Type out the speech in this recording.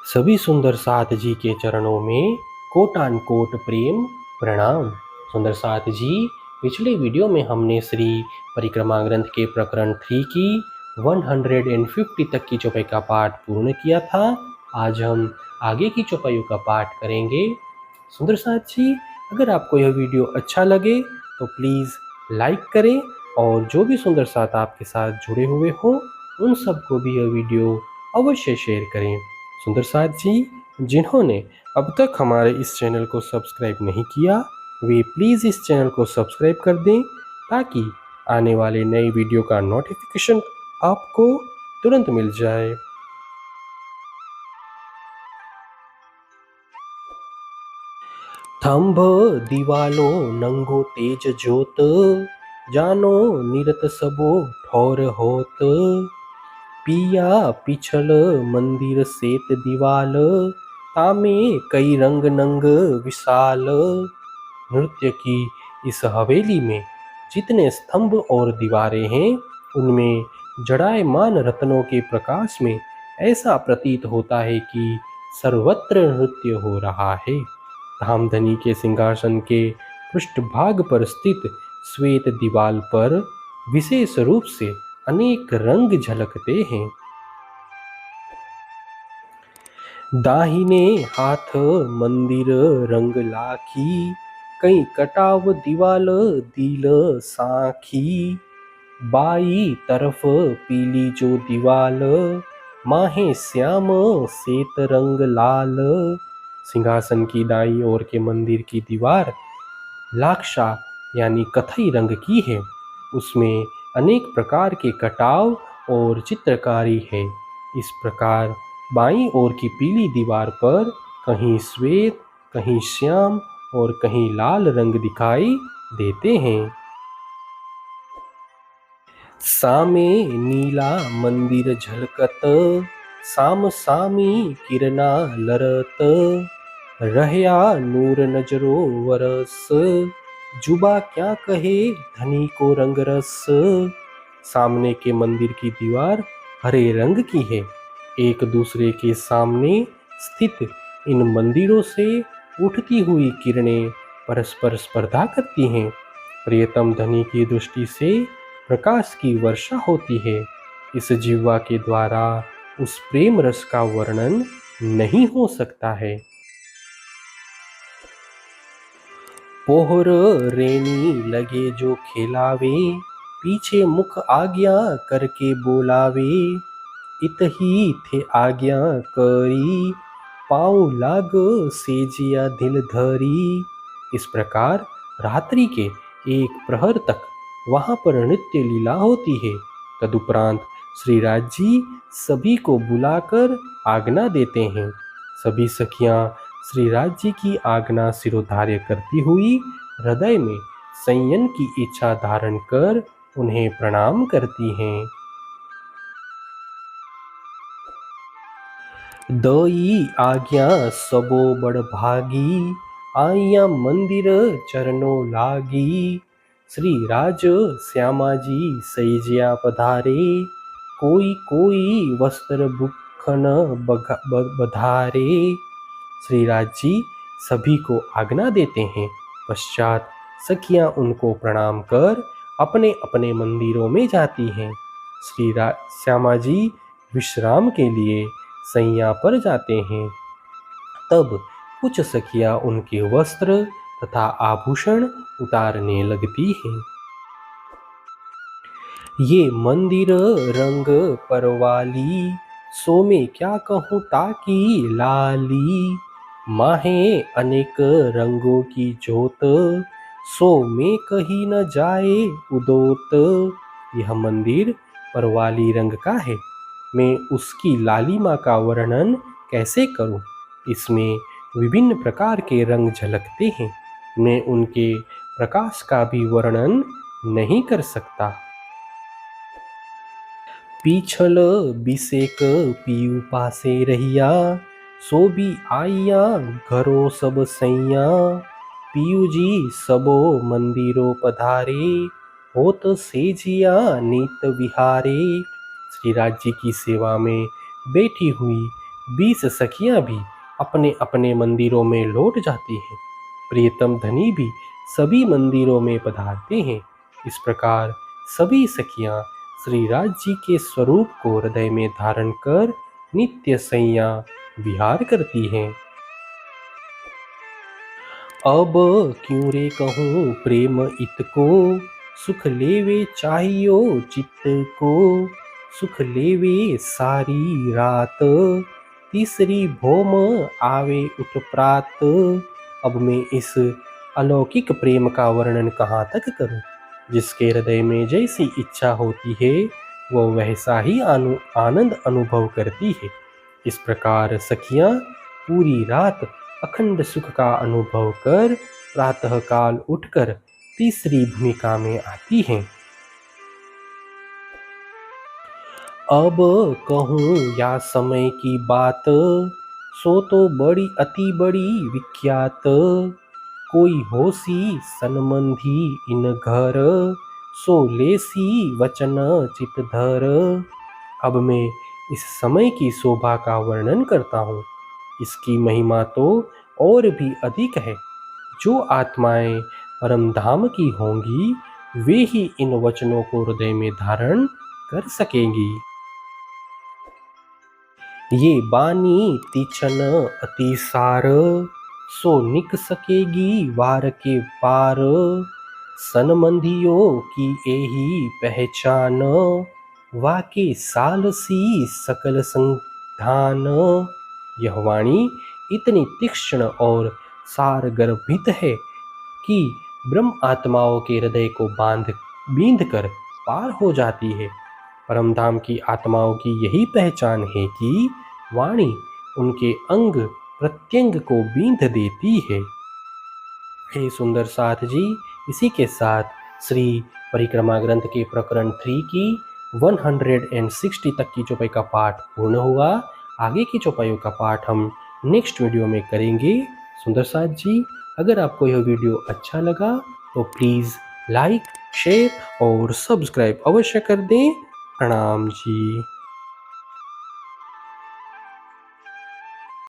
सभी सुंदर साथ जी के चरणों में कोटान कोट प्रेम प्रणाम। सुंदर साथ जी, पिछले वीडियो में हमने श्री परिक्रमा ग्रंथ के प्रकरण 3 की 150 तक की चौपाई का पाठ पूर्ण किया था। आज हम आगे की चौपाइयों का पाठ करेंगे। सुंदर साथ जी, अगर आपको यह वीडियो अच्छा लगे तो प्लीज़ लाइक करें और जो भी सुंदर साथ आपके साथ जुड़े हुए हो उन सबको भी यह वीडियो अवश्य शेयर करें। सुंदर साथ जी, जिन्होंने अब तक हमारे इस चैनल को सब्सक्राइब नहीं किया वे प्लीज़ इस चैनल को सब्सक्राइब कर दें ताकि आने वाले नए वीडियो का नोटिफिकेशन आपको तुरंत मिल जाए। थंभ दीवालो नंगो तेज जोत, जानो निरत सबो ठौर होत। पिया पिछल मंदिर सेत दीवाल, तामे कई रंग नंग विशाल। नृत्य की इस हवेली में जितने स्तंभ और दीवारें हैं उनमें जड़ायमान रत्नों के प्रकाश में ऐसा प्रतीत होता है कि सर्वत्र नृत्य हो रहा है। धामधनी के सिंहासन के पृष्ठभाग पर स्थित श्वेत दीवाल पर विशेष रूप से अनेक रंग झलकते हैं। दाहिने हाथ मंदिर रंग लाखी, कई कटाव दीवाल दिल साखी। बाई तरफ पीली जो दीवाल, माहे श्याम श्वेत रंग लाल। सिंहासन की दाईं ओर के मंदिर की दीवार लाक्षा यानी कथई रंग की है। उसमें अनेक प्रकार के कटाव और चित्रकारी है। इस प्रकार बाईं ओर की पीली दीवार पर कहीं श्वेत, कहीं श्याम और कहीं लाल रंग दिखाई देते हैं। सामे नीला मंदिर झलकत, साम सामी किरणा लरत। रहया नूर नजरो वरस, जुबा क्या कहे धनी को रंग रस। सामने के मंदिर की दीवार हरे रंग की है। एक दूसरे के सामने स्थित इन मंदिरों से उठती हुई किरणें परस्पर स्पर्धा करती हैं। प्रियतम धनी की दृष्टि से प्रकाश की वर्षा होती है। इस जिह्वा के द्वारा उस प्रेम रस का वर्णन नहीं हो सकता है। पोहर रेनी लगे जो खेलावे, पीछे मुख आज्ञा करके बोलावे। इतही थे आज्ञा करी, पाँव लाग सेजिया दिल धरी। इस प्रकार रात्रि के एक प्रहर तक वहाँ पर नृत्य लीला होती है। तदुपरांत श्रीराज जी सभी को बुलाकर आज्ञा देते हैं। सभी सखियाँ श्रीराज जी की आज्ञा सिरोधार्य करती हुई हृदय में संयम की इच्छा धारण कर उन्हें प्रणाम करती हैं। दई आज्ञा सबो बड़ भागी, आइया मंदिर चरणों लागी। श्री राज श्यामा जी सैजिया पधारे, कोई कोई वस्त्र भूखन बधारे। श्रीराज जी सभी को आज्ञा देते हैं। पश्चात सखियां उनको प्रणाम कर अपने अपने मंदिरों में जाती हैं। श्यामा जी विश्राम के लिए सैया पर जाते हैं। तब कुछ सखियां उनके वस्त्र तथा आभूषण उतारने लगती हैं। ये मंदिर रंग परवाली, सो में क्या कहूँ ताकि लाली। माहे अनेक रंगों की जोत, सो में कहीं न जाए उदोत। यह मंदिर परवाली रंग का है। मैं उसकी लालिमा का वर्णन कैसे करूं? इसमें विभिन्न प्रकार के रंग झलकते हैं। मैं उनके प्रकाश का भी वर्णन नहीं कर सकता। पीछल बिसेक पीऊ पासे रहिया, सो भी आइया घरो सब सैया। पीयू जी सबो मंदिरो पधारे, होत सेजिया नित विहारे। श्रीराज जी की सेवा में बैठी हुई 20 सखियां भी अपने अपने मंदिरों में लौट जाती हैं। प्रियतम धनी भी सभी मंदिरों में पधारते हैं। इस प्रकार सभी सखियां श्री राज जी के स्वरूप को हृदय में धारण कर नित्य सैया विहार करती हैं। अब क्यों रे कहूँ प्रेम इत को, सुख लेवे चाहियो चित्त को। सुख लेवे सारी रात, तीसरी भौम आवे उठ प्रात। अब मैं इस अलौकिक प्रेम का वर्णन कहाँ तक करूं। जिसके हृदय में जैसी इच्छा होती है वो वैसा ही आनंद अनुभव करती है। इस प्रकार सखियां पूरी रात अखंड सुख का अनुभव कर प्रातः काल उठकर तीसरी भूमिका में आती हैं। अब कहूँ या समय की बात, सो तो बड़ी अति बड़ी विख्यात। कोई होसी सनमंधी इन घर, सो लेसी वचन चित धर। अब मैं इस समय की शोभा का वर्णन करता हूँ। इसकी महिमा तो और भी अधिक है। जो आत्माएं परम धाम की होंगी वे ही इन वचनों को हृदय में धारण कर सकेंगी। ये बानी तीछन अतिसार, सो निक सकेगी वार के पार। सनमंधियों की यही पहचान, वाके सालसी सकल संधान। यह वाणी इतनी तीक्ष्ण और सारगर्भित है कि ब्रह्म आत्माओं के हृदय को बींध कर पार हो जाती है। परमधाम की आत्माओं की यही पहचान है कि वाणी उनके अंग प्रत्यंग को बींध देती है। हे सुंदर साथ जी, इसी के साथ श्री परिक्रमा ग्रंथ के प्रकरण 3 की 160 तक की चौपाई का पाठ पूर्ण हुआ। आगे की चौपाइयों का पाठ हम नेक्स्ट वीडियो में करेंगे। सुंदर साथ जी, अगर आपको यह वीडियो अच्छा लगा तो प्लीज़ लाइक, शेयर और सब्सक्राइब अवश्य कर दें। प्रणाम जी।